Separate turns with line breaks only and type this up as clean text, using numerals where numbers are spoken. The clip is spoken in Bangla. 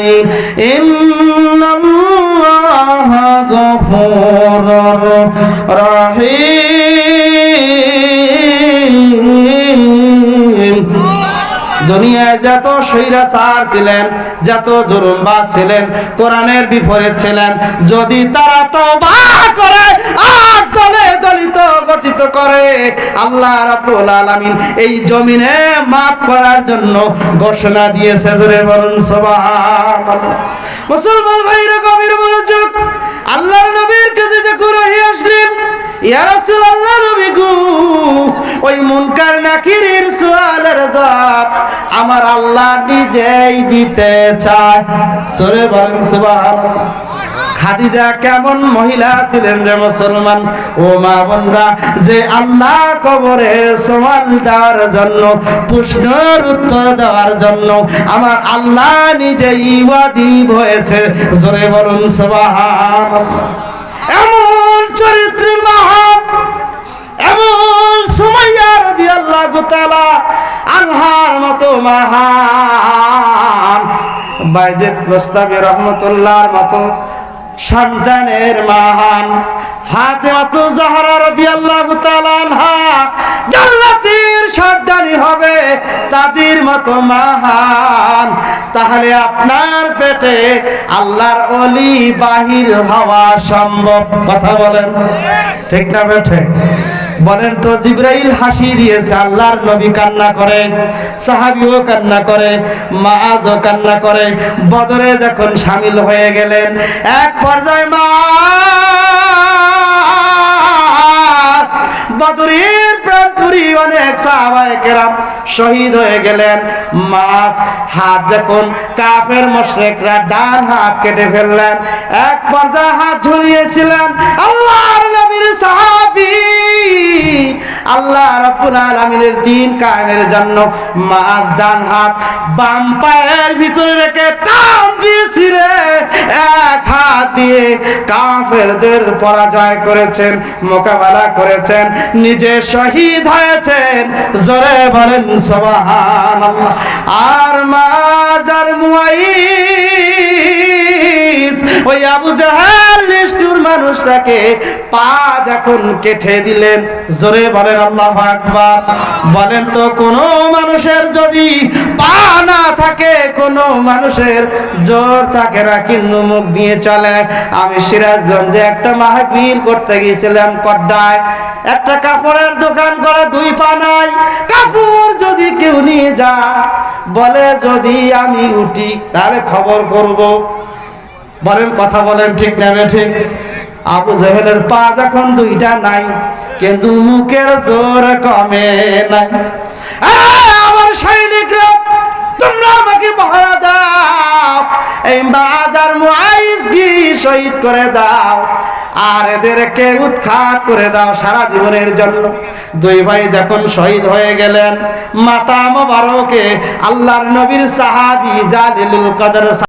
নাই ইন্নাল্লাহা গফুরুর রহিম। দুনিয়ায় যত স্বৈরাচার ছিলেন, যত জুলুমবাজ ছিলেন, কোরআনের বিপরীত ছিলেন, যদি তারা তওবা করে আর দলে দলিত গঠিত করে, আল্লাহ রাব্বুল আলামিন এই জমিনে মাফ করার জন্য ঘোষণা দিয়েছে। জোরে বলুন সুবহানাল্লাহ। মুসলমান ভাইরা গভীর মনোযোগ। আল্লাহর নবীর কাছে যখন ওহী আসলেন, ইয়া রাসূলুল্লাহ নবী গো, ওই মুনকার নাকিরের সওয়ালের জবাব আমার আল্লাহ নিজেই দিতে চায়। সূরা বলেন সুবহানাল্লাহ। খাদিজা কেমন মহিলা ছিলেন রে মুসলমান ও মা বোনরা, যে আল্লাহ কবরের সওয়াল দেওয়ার জন্য, প্রশ্নের উত্তর দেওয়ার জন্য আমার আল্লাহ নিজেই ওয়াজিব হয়েছে। জোরে বলুন সুবহানাল্লাহ। এমন চরিত্রের মহান, এমন সুমাইয়া রাদিয়াল্লাহু তাআলা আনহার মতো মহান, বাইজিদ মুস্তাফি রহমাতুল্লাহর মতো সন্তানের মহান, ফাতেমাতু জাহরা রাদিয়াল্লাহু তাআলা আনহা জান্নাতের সর্দানি হবে, তাদের মতো মহান। তাহলে আপনার পেটে আল্লাহর ওলি বাহির হওয়া সম্ভব? কথা বলেন, ঠিক না বেঠে? বলেন তো, জিবরাইল হাসি দিয়েছে, আল্লাহর নবী কান্না করে, সাহাবীও কান্না করে, মাআজও কান্না করে। বদরে যখন শামিল হয়ে গেলেন, এক পর্যায়ে মাআজ বদরের প্রান্তরে অনেক সাহাবায়ে কেরাম শহীদ হয়ে গেলেন। মাআজ হাত যখন কাফের মুশরিকরা ডান হাত কেটে ফেললেন, এক পর্যায়ে হাত ঝুলিয়েছিলেন আল্লাহর নবীর সাহাবী, আল্লাহ রাব্বুল আলামিনের দ্বীন কায়েমের জন্য মাআজ ডান হাত বাম পায়ের ভিতরে রেখে টান দিয়েছিলেন, এক হাত দিয়ে কাফেরদের পরাজয় করেছেন, মোকাবেলা করেছেন, নিজে শহীদ হয়েছেন। জোরে বলেন সুবহানাল্লাহ। আর মাজার মুআইজ ওই আবু জাহেল নিষ্ঠুর মানুষটাকে পা যখন কেটে দিলেন, জোরে বলেন আল্লাহু আকবার। বলেন তো, কোন মানুষের যদি পা না থাকে, কোন মানুষের জোর থাকে না, কিন্তু মুখ দিয়ে চলে। আমি সিরাজগঞ্জে একটা মাহফিল করতে গিয়েছিলাম কড্ডায়, একটা কাপড়ের দোকান করে, দুই পা নাই, কাপড় যদি কেউ নিয়ে যা, বলে যদি আমি উঠি তাহলে খবর করব। বলেন, কথা বলেন, ঠিক না বেঠিক? আবু জাহেলের পা যখন দুইটা নাই, কিন্তু মুখের জোর কমে নাই। আমার সৈনিকরা, তোমরা আমাকে পাহারা দাও, এই মাজার মুআইজ কি শহীদ করে দাও, আর এদেরকে উৎখাত করে দাও সারা জীবনের জন্য। দুই ভাই যখন শহীদ হয়ে গেলেন, মাতা মোবারকে আল্লাহর নবীর সাহাবী জালিলুল কদর